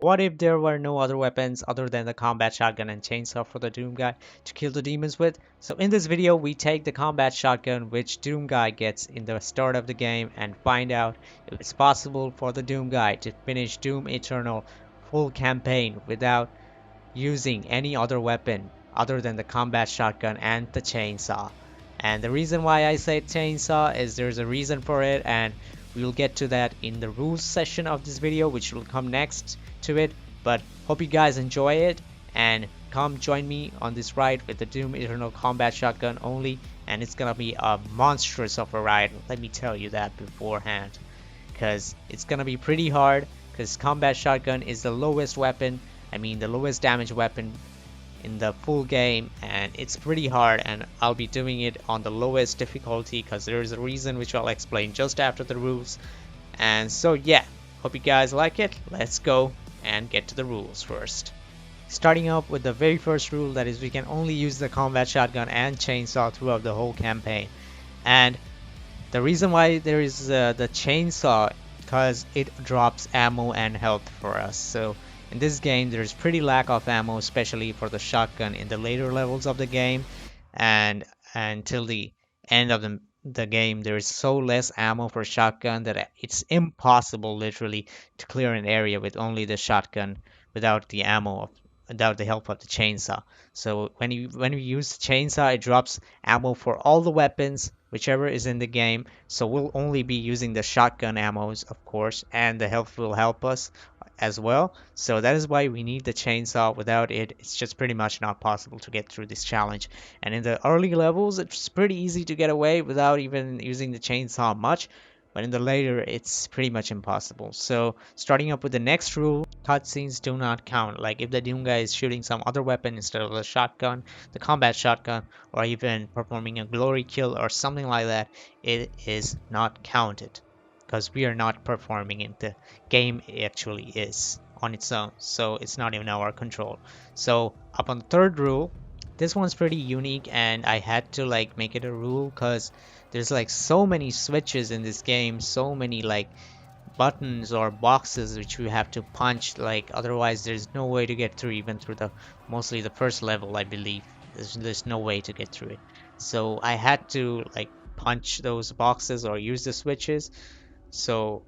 What if there were no other weapons other than the combat shotgun and chainsaw for the Doom guy to kill the demons with? So in this video, we take the combat shotgun which Doom guy gets in the start of the game and find out if it's possible for the Doom guy to finish Doom Eternal full campaign without using any other weapon other than the combat shotgun and the chainsaw. And the reason why I say chainsaw is there's a reason for it, and we'll get to that in the rules session of this video, which will come next to it. But hope you guys enjoy it and come join me on this ride with the Doom Eternal combat shotgun only, and it's gonna be a monstrous of a ride, let me tell you that beforehand, because it's gonna be pretty hard, because combat shotgun is the lowest weapon, the lowest damage weapon in the full game, and it's pretty hard, and I'll be doing it on the lowest difficulty because there's a reason which I'll explain just after the rules. And so yeah, hope you guys like it. Let's go and get to the rules first. Starting up with the very first rule, that is we can only use the combat shotgun and chainsaw throughout the whole campaign. And the reason why there is the chainsaw, because it drops ammo and health for us. So in this game there's pretty lack of ammo, especially for the shotgun in the later levels of the game, and until the end of the game there is so less ammo for shotgun that it's impossible literally to clear an area with only the shotgun without the ammo, without the help of the chainsaw. So when you use the chainsaw, it drops ammo for all the weapons whichever is in the game. So we'll only be using the shotgun ammos, of course, and the health will help us as well. So that is why we need the chainsaw. Without it, it's just pretty much not possible to get through this challenge. And in the early levels, it's pretty easy to get away without even using the chainsaw much, but in the later it's pretty much impossible. So starting up with the next rule, cutscenes do not count. Like if the Doom guy is shooting some other weapon instead of the shotgun, the combat shotgun, or even performing a glory kill or something like that, it is not counted because we are not performing it. The game actually is on its own, so it's not in our control. So up on the third rule, this one's pretty unique, and I had to like make it a rule because there's like so many switches in this game, so many like buttons or boxes which we have to punch, like otherwise there's no way to get through, even through the mostly the first level. I believe there's no way to get through it, so I had to like punch those boxes or use the switches. So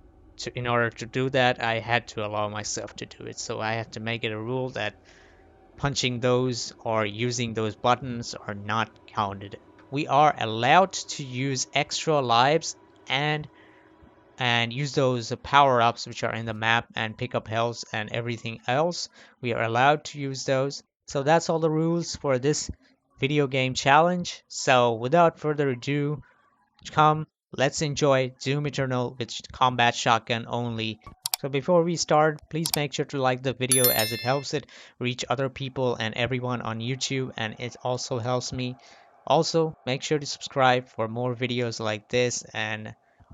in order to do that, I had to allow myself to do it. So I had to make it a rule that punching those or using those buttons are not counted. We are allowed to use extra lives and use those power-ups which are in the map and pick up health and everything else. We are allowed to use those. So that's all the rules for this video game challenge. So without further ado, let's enjoy Doom Eternal with combat shotgun only. So before we start, please make sure to like the video as it helps it reach other people and everyone on YouTube, and it also helps me. Also, make sure to subscribe for more videos like this, and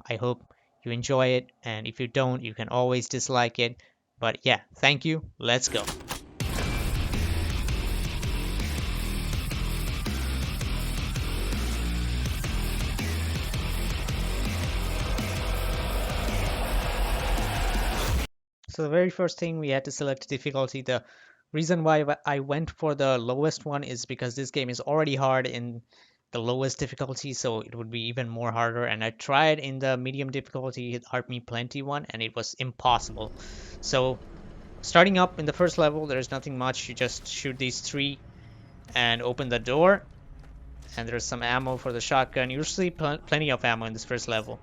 I hope you enjoy it, and if you don't, you can always dislike it. But yeah, thank you. Let's go. So the very first thing, we had to select difficulty. The reason why I went for the lowest one is because this game is already hard in the lowest difficulty, so it would be even more harder. And I tried in the medium difficulty, it hurt me plenty one, and it was impossible. So starting up in the first level, there's nothing much. You just shoot these three and open the door, and there's some ammo for the shotgun. Usually plenty of ammo in this first level.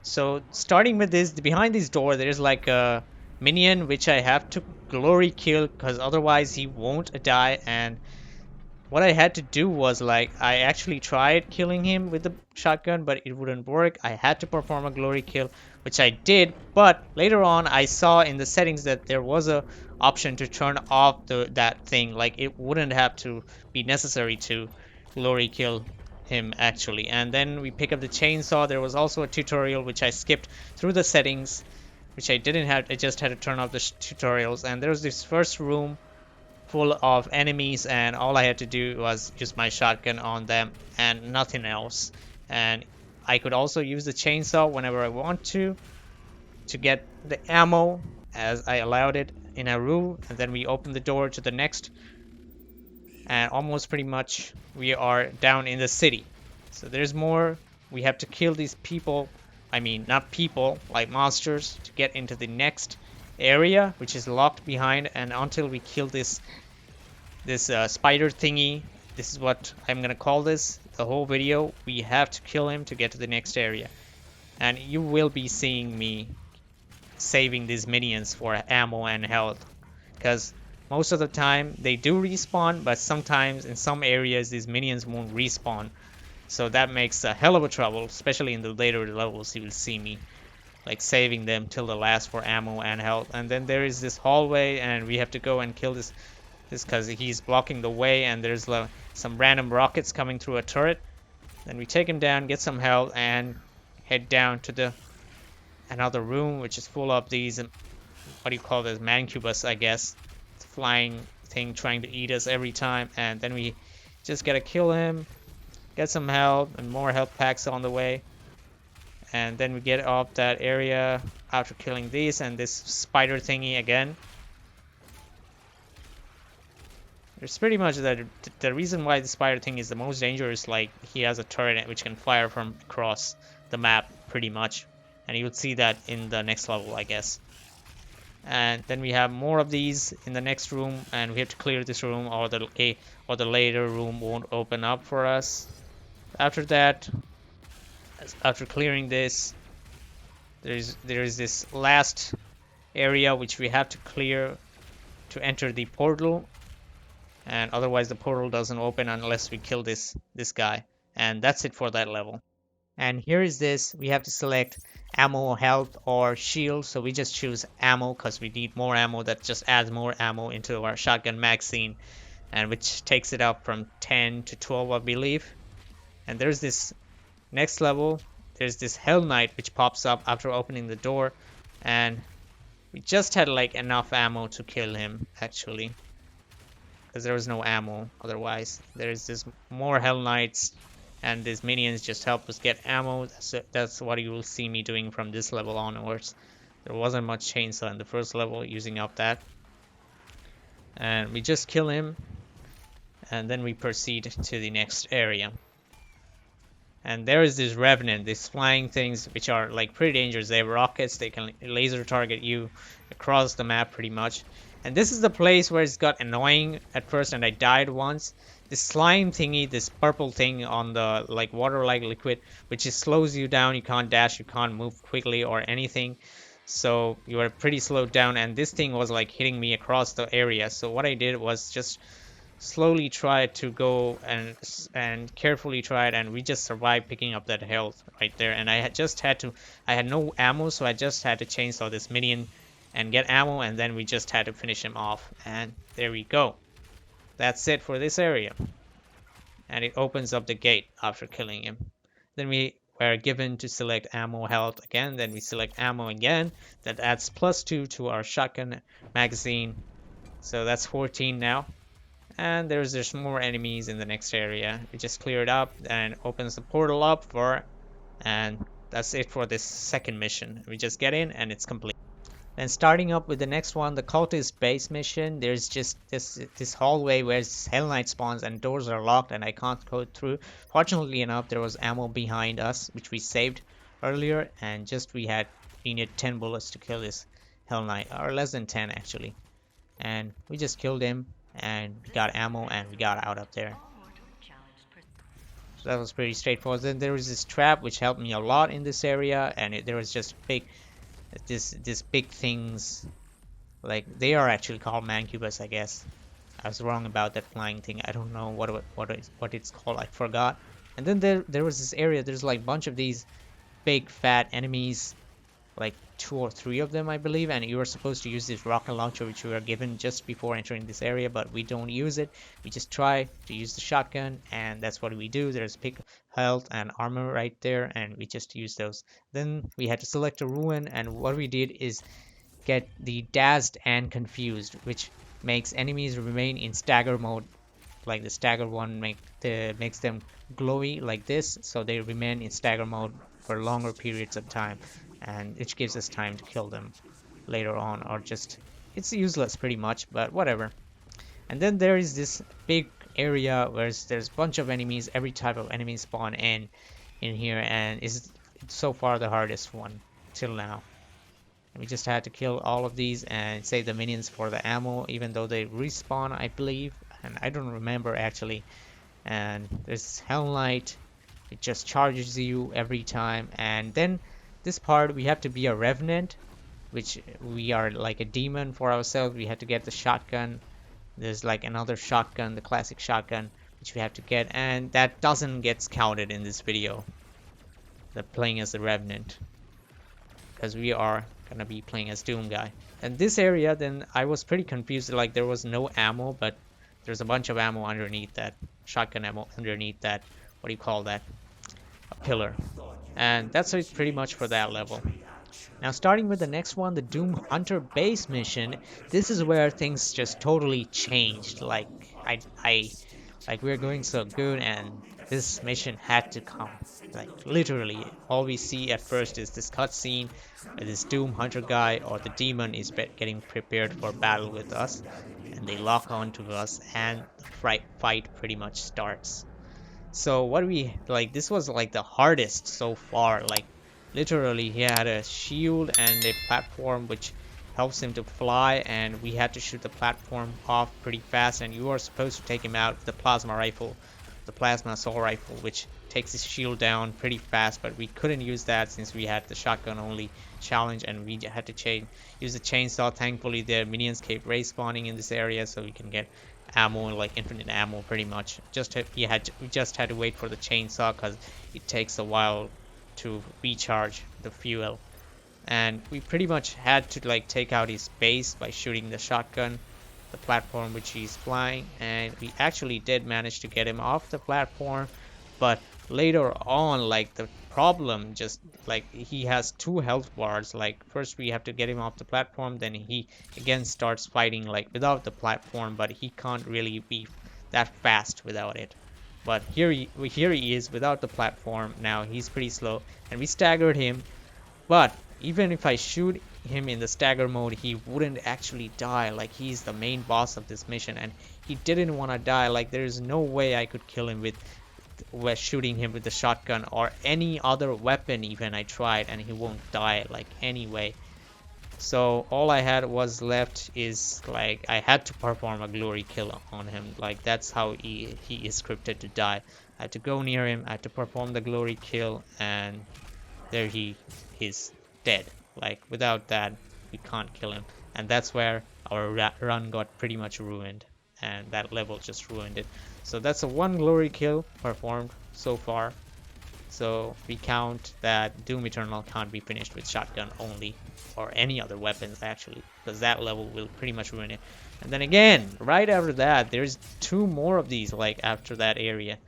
So starting with this, behind this door, there's like a minion which I have to glory kill because otherwise he won't die. And what I had to do was, like, I actually tried killing him with the shotgun, but it wouldn't work. I had to perform a glory kill, which I did, but later on I saw in the settings that there was a option to turn off that thing. Like, it wouldn't have to be necessary to glory kill him actually. And then we pick up the chainsaw. There was also a tutorial which I skipped through the settings, which I didn't have. I just had to turn off the tutorials. And there's this first room full of enemies, and all I had to do was use my shotgun on them and nothing else. And I could also use the chainsaw whenever I want to get the ammo, as I allowed it. in a room, and then we open the door to the next, and almost pretty much we are down in the city. So there's more. We have to kill these people. I mean, not people, like monsters, to get into the next area, which is locked behind. And until we kill this spider thingy, this is what I'm gonna call this. The whole video, we have to kill him to get to the next area. And you will be seeing me saving these minions for ammo and health, because most of the time they do respawn, but sometimes in some areas these minions won't respawn. So that makes a hell of a trouble, especially in the later levels. You will see me like saving them till the last for ammo and health. And then there is this hallway, and we have to go and kill this because he's blocking the way, and there's some random rockets coming through a turret. Then we take him down, get some health, and head down to another room which is full of these, what do you call this, mancubus, I guess. It's a flying thing trying to eat us every time. And then we just gotta kill him, get some health, and more health packs on the way. And then we get off that area after killing these and this spider thingy again. There's pretty much the reason why the spider thing is the most dangerous, like he has a turret which can fire from across the map pretty much. And you would see that in the next level, I guess. And then we have more of these in the next room, and we have to clear this room, or the later room won't open up for us. After that, after clearing this, there is this last area which we have to clear to enter the portal, and otherwise the portal doesn't open unless we kill this guy. And that's it for that level. And here is this. We have to select ammo, health, or shield. So we just choose ammo because we need more ammo. That just adds more ammo into our shotgun magazine, and which takes it up from 10 to 12, I believe. And there's this next level. There's this Hell Knight which pops up after opening the door, and we just had like enough ammo to kill him actually, because there was no ammo otherwise. There's this more Hell Knights, and these minions just help us get ammo. That's what you will see me doing from this level onwards. There wasn't much chainsaw in the first level, using up that. And we just kill him, and then we proceed to the next area. And there is this Revenant, these flying things which are like pretty dangerous. They have rockets, they can laser target you across the map pretty much. And this is the place where it's got annoying at first, and I died once. This slime thingy, this purple thing on the like water-like liquid, which just slows you down. You can't dash, you can't move quickly or anything. So you are pretty slowed down, and this thing was like hitting me across the area. So what I did was just slowly try to go and carefully try it, and we just survived picking up that health right there. And I had no ammo, so I just had to chainsaw this minion and get ammo, and then we just had to finish him off. And there we go. That's it for this area. And it opens up the gate after killing him. Then we were given to select ammo, health again. Then we select ammo again. That adds +2 to our shotgun magazine. So that's 14 now. And there's more enemies in the next area. We just clear it up and opens the portal up and that's it for this second mission. We just get in and it's complete. Then starting up with the next one, the cultist base mission. There's just this hallway where Hell Knight spawns and doors are locked and I can't go through. Fortunately enough, there was ammo behind us which we saved earlier, and we needed 10 bullets to kill this Hell Knight, or less than 10 actually. And we just killed him, and we got ammo and we got out up there. So that was pretty straightforward. Then there was this trap which helped me a lot in this area, and there was just this big things, like they are actually called mancubus, I guess. I was wrong about that flying thing. I don't know what it's called. I forgot. And then there was this area. There's like a bunch of these big fat enemies, like 2 or 3 of them, I believe, and you were supposed to use this rocket launcher which we were given just before entering this area, but we don't use it. We just try to use the shotgun, and that's what we do. There's pick health and armor right there, and we just use those. Then we had to select a ruin, and what we did is get the dazzled and confused, which makes enemies remain in stagger mode. Like the stagger one makes them glowy like this, so they remain in stagger mode for longer periods of time, and it gives us time to kill them later on, or just it's useless pretty much, but whatever. And then there is this big area where there's a bunch of enemies. Every type of enemy spawn in here, and it's so far the hardest one till now. And we just had to kill all of these and save the minions for the ammo, even though they respawn, I believe, and I don't remember actually. And there's Hell Knight. It just charges you every time. And then this part we have to be a revenant, which we are like a demon for ourselves. We have to get the shotgun. There's like another shotgun, the classic shotgun, which we have to get, and that doesn't get counted in this video, the playing as the revenant, because we are gonna be playing as Doom guy. And this area, then I was pretty confused, like there was no ammo, but there's a bunch of ammo underneath that, shotgun ammo underneath that, what do you call that, a pillar. And that's it pretty much for that level. Now starting with the next one, the Doom Hunter base mission, this is where things just totally changed. Like like we're going so good, and this mission had to come. Like literally, all we see at first is this cutscene where this Doom Hunter guy or the demon is getting prepared for battle with us, and they lock onto us, and the fight pretty much starts. So what we like, this was like the hardest so far. Like literally, he had a shield and a platform which helps him to fly, and we had to shoot the platform off pretty fast, and you are supposed to take him out with the plasma rifle, the plasma assault rifle, which takes his shield down pretty fast, but we couldn't use that since we had the shotgun only challenge, and we had to use the chainsaw. Thankfully the minions kept respawning in this area, so we can get ammo, like infinite ammo pretty much. We just had to wait for the chainsaw because it takes a while to recharge the fuel, and we pretty much had to like take out his base by shooting the shotgun, the platform which he's flying, and we actually did manage to get him off the platform. But later on, like the problem, just like he has 2 health bars. Like first we have to get him off the platform, then he again starts fighting like without the platform, but he can't really be that fast without it. But here he is without the platform. Now he's pretty slow, and we staggered him. But even if I shoot him in the stagger mode, he wouldn't actually die. Like he's the main boss of this mission, and he didn't want to die. Like there's no way I could kill him with shooting him with the shotgun or any other weapon. Even I tried, and he won't die like anyway. So all I had was left is like I had to perform a glory kill on him. Like that's how he is scripted to die. I had to go near him, I had to perform the glory kill, and there he is dead. Like without that we can't kill him, and that's where our run got pretty much ruined, and that level just ruined it. So that's a 1 glory kill performed so far. So we count that Doom Eternal can't be finished with shotgun only, or any other weapons actually, because that level will pretty much ruin it. And then again, right after that, there's 2 more of these, like after that area,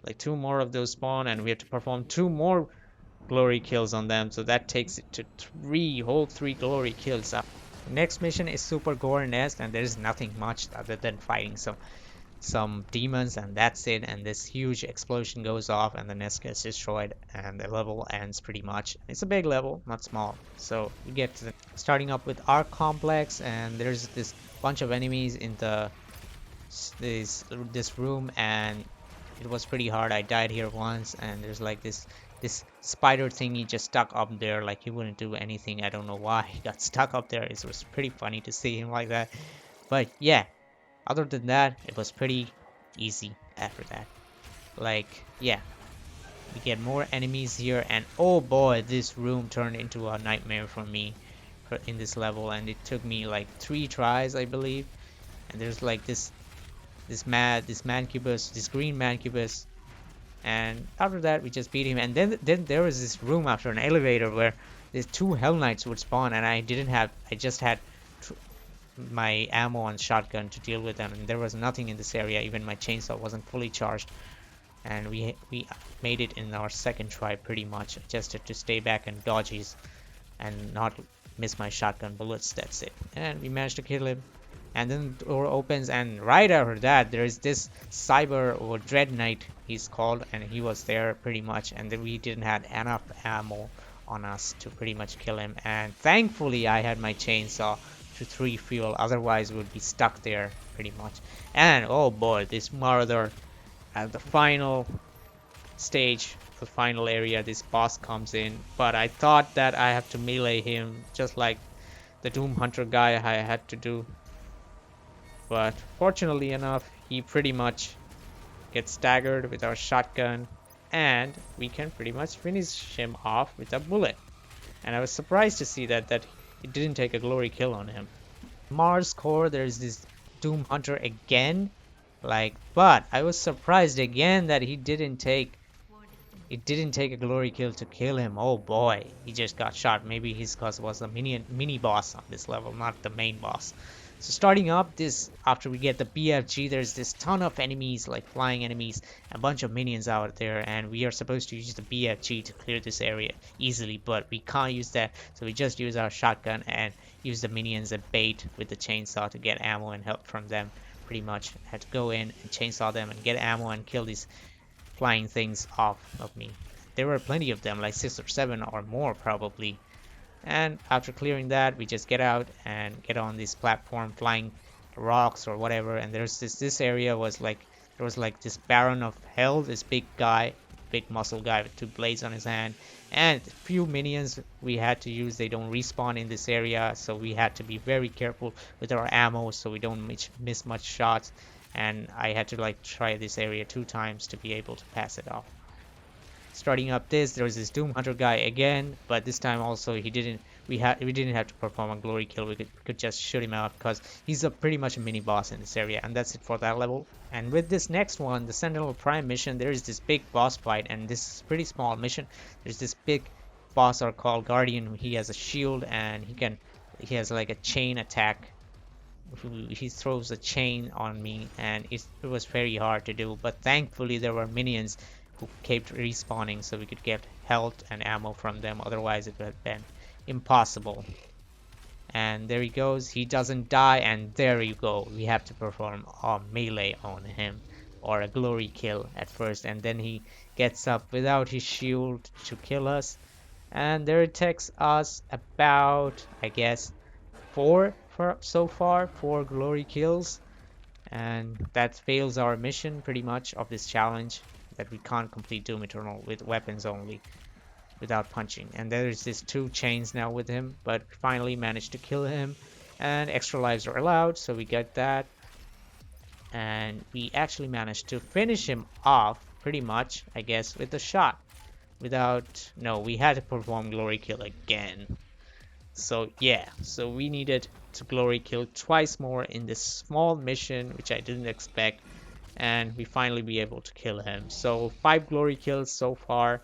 like 2 more of those spawn, and we have to perform 2 more glory kills on them. So that takes it to 3 glory kills up. Next mission is Super Gore Nest, and there's nothing much other than fighting some demons, and that's it. And this huge explosion goes off, and the nest gets destroyed, and the level ends pretty much. It's a big level, not small. So we get to starting up with our complex, and there's this bunch of enemies in this room, and it was pretty hard. I died here once, and there's like this spider thingy just stuck up there, like he wouldn't do anything. I don't know why he got stuck up there. It was pretty funny to see him like that. But yeah, other than that, it was pretty easy after that. Like, yeah, we get more enemies here, and oh boy, this room turned into a nightmare for me in this level, and it took me like 3 tries, I believe. And there's like this mancubus, this green mancubus, and after that we just beat him. And then there was this room after an elevator where these 2 Hell Knights would spawn, and I just had my ammo and shotgun to deal with them, and there was nothing in this area. Even my chainsaw wasn't fully charged, and we made it in our 2nd try pretty much. Just had to stay back and dodge his and not miss my shotgun bullets. That's it, and we managed to kill him. And then the door opens, and right after that there is this Cyber or Dread Knight he's called, and he was there pretty much, and then we didn't have enough ammo on us to pretty much kill him. And thankfully I had my chainsaw to 3 fuel, otherwise we'd be stuck there pretty much. And oh boy, this Marauder at the final stage, the final area, this boss comes in, but I thought that I have to melee him just like the Doom Hunter guy I had to do, but fortunately enough he pretty much gets staggered with our shotgun, and we can pretty much finish him off with a bullet. And I was surprised to see that it didn't take a glory kill on him. Mars core, there's this Doom Hunter again, but I was surprised again that it didn't take a glory kill to kill him. Oh boy, he just got shot. Maybe his cause was the mini boss on this level, not the main boss. So starting up this, after we get the BFG, there's this ton of enemies, like flying enemies, a bunch of minions out there, and we are supposed to use the BFG to clear this area easily, but we can't use that, so we just use our shotgun and use the minions as bait with the chainsaw to get ammo and help from them. Pretty much had to go in and chainsaw them and get ammo and kill these flying things off of me. There were plenty of them, like 6 or 7 or more probably. And after clearing that, we just get out and get on this platform, flying rocks or whatever. And there's this area was like, there was like this Baron of Hell, this big guy, big muscle guy with 2 blades on his hand, and a few minions we had to use. They don't respawn in this area, so we had to be very careful with our ammo so we don't miss much shots. And I had to like try this area 2 times to be able to pass it off. Starting up this, there was this Doom Hunter guy again, but this time also we didn't have to perform a glory kill. We could just shoot him out because he's pretty much a mini boss in this area, and that's it for that level. And with this next one, the Sentinel Prime mission, there is this big boss fight, and this is a pretty small mission. There's this big boss called Guardian. He has a shield and he has like a chain attack. He throws a chain on me, and it was very hard to do, but thankfully there were minions who kept respawning so we could get health and ammo from them, otherwise it would have been impossible. And there he goes, he doesn't die, and there you go, we have to perform a melee on him or a glory kill at first, and then he gets up without his shield to kill us. And there it takes us about, I guess, 4 so far, 4 glory kills, and that fails our mission pretty much of this challenge, that we can't complete Doom Eternal with weapons only without punching. And there's this 2 chains now with him, but we finally managed to kill him, and extra lives are allowed, so we get that. And we actually managed to finish him off pretty much, I guess, with a shot no, we had to perform glory kill again. So yeah, so we needed to glory kill twice more in this small mission, which I didn't expect, and we finally be able to kill him. So 5 glory kills so far,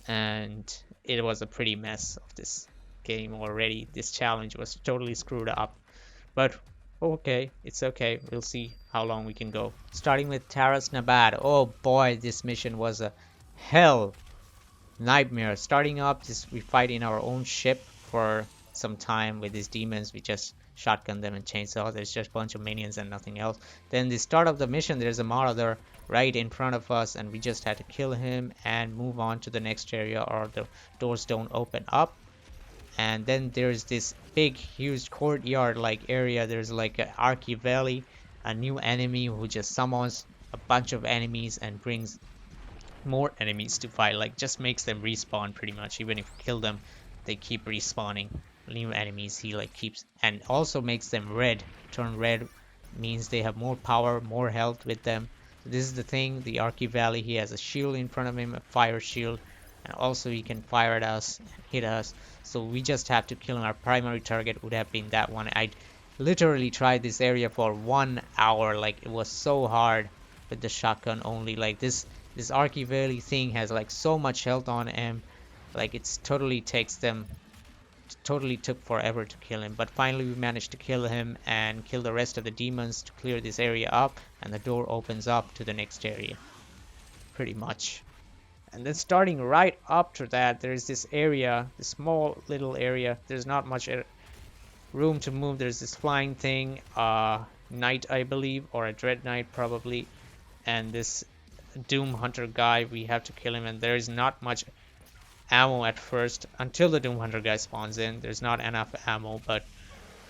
and it was a pretty mess of this game already. This challenge was totally screwed up, but okay, it's okay. We'll see how long we can go. Starting with Taras Nabad. Oh boy, this mission was a hell nightmare. Starting up, we fight in our own ship for some time with these demons. We just shotgun them and chainsaw. There's just a bunch of minions and nothing else. Then the start of the mission, there's a Marauder right in front of us, and we just had to kill him and move on to the next area, or the doors don't open up. And then there's this big huge courtyard like area. There's like an Archie Valley, a new enemy who just summons a bunch of enemies and brings more enemies to fight, like just makes them respawn pretty much. Even if you kill them, they keep respawning new enemies. He like keeps, and also makes them red. Turn red means they have more power, more health with them. So this is the thing, the Archie Valley. He has a shield in front of him, a fire shield, and also he can fire at us and hit us. So we just have to kill him. Our primary target would have been that one. I literally tried this area for 1 hour. Like, it was so hard with the shotgun only. Like this Archie Valley thing has like so much health on him. Like, it's totally took forever to kill him, but finally we managed to kill him and kill the rest of the demons to clear this area up, and the door opens up to the next area pretty much. And then starting right after that, there's this area, this small little area. There's not much room to move. There's this flying thing, Knight I believe, or a Dread Knight probably, and this Doom Hunter guy. We have to kill him, and there is not much ammo at first until the Doom Hunter guy spawns in. There's not enough ammo, but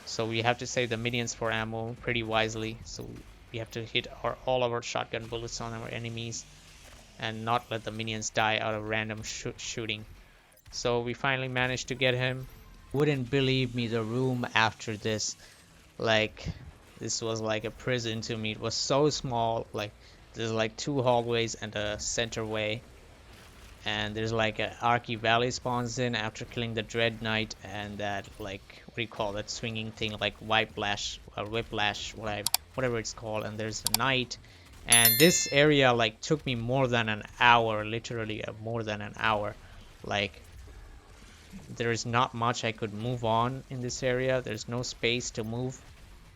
So we have to save the minions for ammo pretty wisely. So we have to hit all our shotgun bullets on our enemies and not let the minions die out of random shooting. So we finally managed to get him. Wouldn't believe me, the room after this, like, this was like a prison to me. It was so small. Like, there's like 2 hallways and a center way, and there's like a Arky Valley spawns in after killing the Dread Knight, and that, like, what do you call that swinging thing, like Whiplash or Whiplash, whatever it's called. And there's a Knight, and this area like took me more than an hour, literally more than an hour. Like, there's not much I could move on in this area. There's no space to move,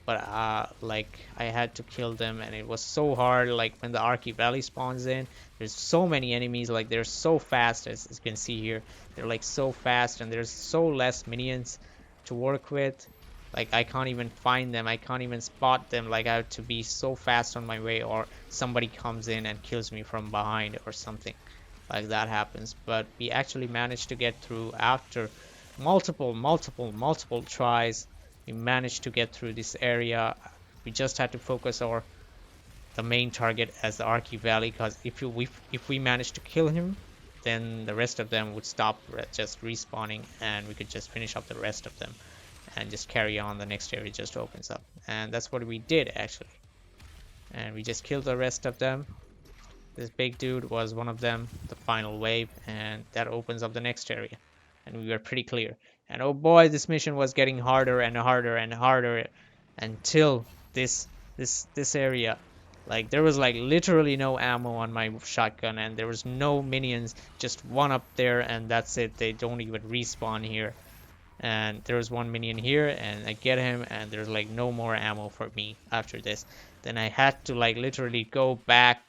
but like, I had to kill them, and it was so hard. Like, when the Arky Valley spawns in, there's so many enemies. Like, they're so fast, as you can see here. They're like so fast, and there's so less minions to work with. Like, I can't even find them, I can't even spot them. Like, I have to be so fast on my way, or somebody comes in and kills me from behind or something like that happens. But we actually managed to get through after multiple tries. We managed to get through this area. We just had to focus the main target as the Arky Valley, because if we managed to kill him, then the rest of them would stop just respawning, and we could just finish up the rest of them and just carry on. The next area just opens up, and that's what we did actually. And we just killed the rest of them. This big dude was one of them, the final wave, and that opens up the next area, and we were pretty clear. And oh boy, this mission was getting harder and harder and harder until this area. Like, there was like literally no ammo on my shotgun, and there was no minions, just one up there, and that's it. They don't even respawn here. And there was one minion here, and I get him, and there's like no more ammo for me after this. Then I had to like literally go back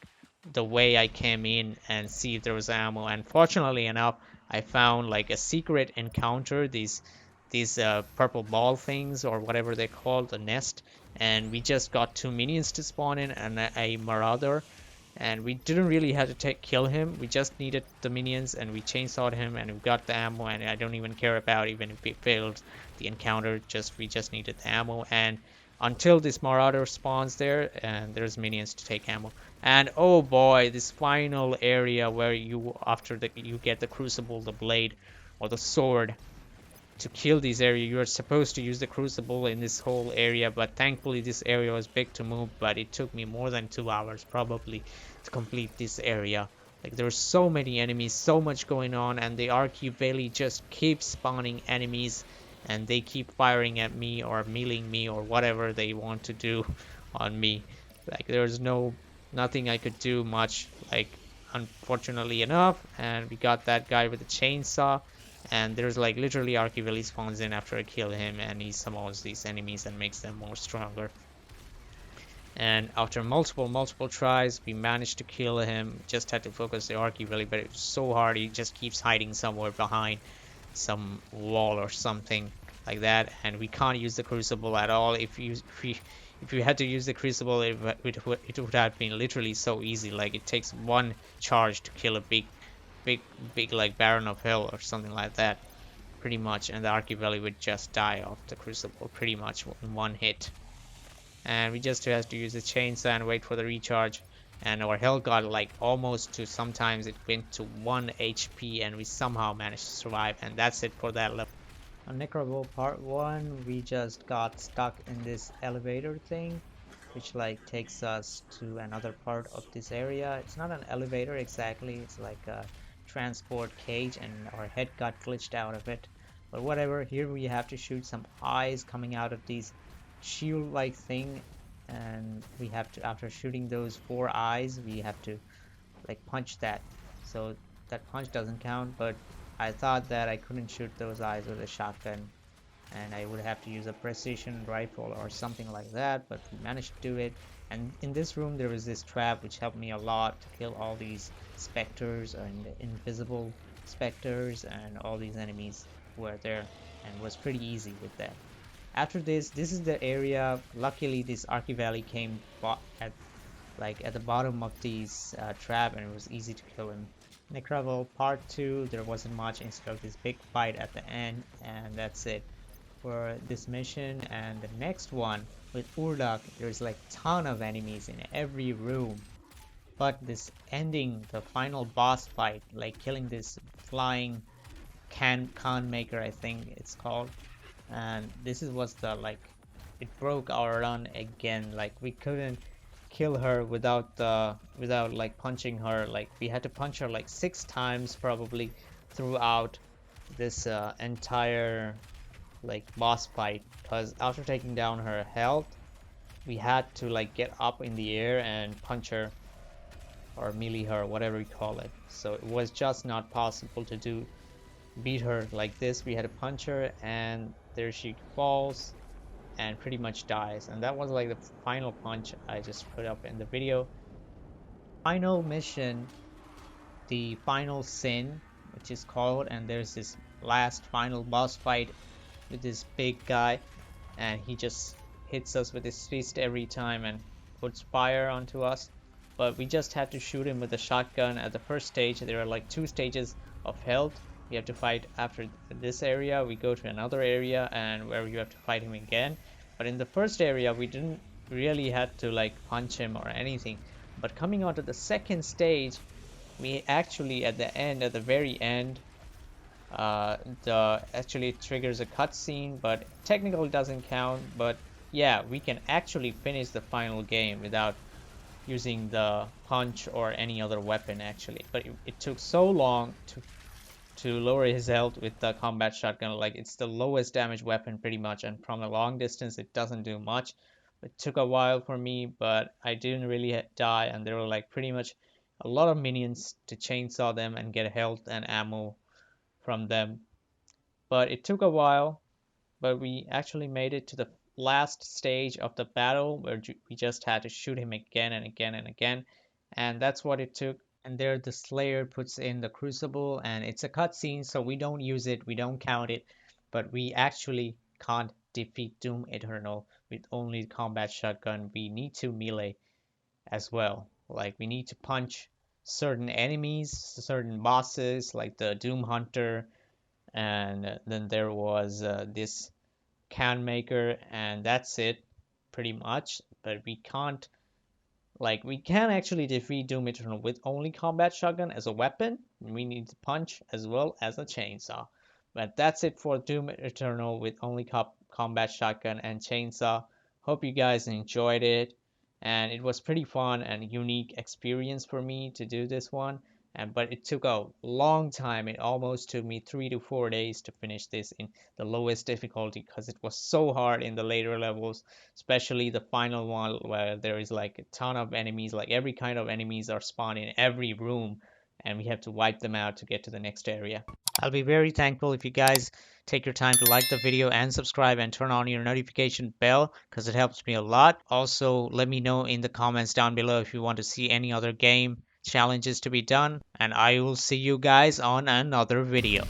the way I came in and see if there was ammo. And fortunately enough, I found like a secret encounter, these purple ball things, or whatever they call the nest, and we just got 2 minions to spawn in and a marauder, and we didn't really have to kill him. We just needed the minions, and we chainsawed him, and we got the ammo. And I don't even care about even if we failed the encounter, we just needed the ammo. And until this marauder spawns there, and there's minions to take ammo. And oh boy, this final area where you get the crucible, the blade, or the sword. To kill this area, you are supposed to use the crucible in this whole area, but thankfully this area was big to move. But it took me more than 2 hours probably to complete this area. Like, there were so many enemies, so much going on, and the Arky Valley just keeps spawning enemies, and they keep firing at me or meleeing me or whatever they want to do on me. Like, there's nothing I could do much, like, unfortunately enough. And we got that guy with the chainsaw, and there's like literally Arky Valley spawns in after I kill him, and he summons these enemies and makes them more stronger. And after multiple tries, we managed to kill him. Just had to focus the Arky Valley, but it was so hard. He just keeps hiding somewhere behind some wall or something like that, and we can't use the crucible at all. If we had to use the crucible, it would have been literally so easy. Like, it takes 1 charge to kill a big like Baron of Hell or something like that, pretty much, and the Arky Valley would just die off the crucible pretty much in 1 hit. And we just have to use the chainsaw and wait for the recharge, and our health got like almost to, sometimes it went to 1 HP, and we somehow managed to survive. And that's it for that level. On Necrobo part 1, we just got stuck in this elevator thing, which like takes us to another part of this area. It's not an elevator exactly, it's like a transport cage, and our head got glitched out of it. But whatever, here we have to shoot some eyes coming out of these shield like thing, and we have to, after shooting those 4 eyes, we have to like punch that. So that punch doesn't count, but I thought that I couldn't shoot those eyes with a shotgun, and I would have to use a precision rifle or something like that, but we managed to do it. And in this room there was this trap which helped me a lot to kill all these specters and invisible specters and all these enemies who were there, and was pretty easy with that. After this is the area. Luckily this Arky Valley came at the bottom of these trap, and it was easy to kill him. Necrobo part 2, there wasn't much instead of this big fight at the end, and that's it. for this mission. And the next one with Urdak, there's like ton of enemies in every room. But this ending, the final boss fight, like killing this flying Khan maker, I think it's called. And was the like, it broke our run again. Like we couldn't kill her without like punching her. Like we had to punch her like 6 times probably throughout this entire like boss fight, because after taking down her health we had to like get up in the air and punch her or melee her, whatever you call it. So it was just not possible to beat her like this. We had to punch her and there she falls and pretty much dies. And that was like the final punch I just put up in the video. Final mission, the final sin, which is called, and there's this last final boss fight with this big guy, and he just hits us with his fist every time and puts fire onto us. But we just had to shoot him with a shotgun at the first stage. There are like 2 stages of health. We have to fight after this area, we go to another area and where you have to fight him again. But in the first area we didn't really had to like punch him or anything. But coming on to the second stage, we actually at the very end, actually it triggers a cutscene, but technically doesn't count. But yeah, we can actually finish the final game without using the punch or any other weapon actually. But it took so long to lower his health with the combat shotgun. Like it's the lowest damage weapon pretty much, and from a long distance it doesn't do much. It took a while for me, but I didn't really die, and there were like pretty much a lot of minions to chainsaw them and get health and ammo from them. But it took a while, but we actually made it to the last stage of the battle where we just had to shoot him again and again and again, and that's what it took. And there the Slayer puts in the crucible, and it's a cutscene, so we don't use it, we don't count it. But we actually can't defeat Doom Eternal with only combat shotgun. We need to melee as well. Like we need to punch certain enemies, certain bosses like the Doom Hunter, and then there was this can maker, and that's it pretty much. But we can actually defeat Doom Eternal with only combat shotgun as a weapon. We need to punch as well as a chainsaw. But that's it for Doom Eternal with only combat shotgun and chainsaw. Hope you guys enjoyed it, and it was pretty fun and unique experience for me to do this one. But it took a long time. It almost took me 3 to 4 days to finish this in the lowest difficulty, because it was so hard in the later levels, especially the final one where there is like a ton of enemies. Like every kind of enemies are spawned in every room, and we have to wipe them out to get to the next area. I'll be very thankful if you guys take your time to like the video and subscribe and turn on your notification bell, because it helps me a lot. Also, let me know in the comments down below if you want to see any other game challenges to be done, and I will see you guys on another video.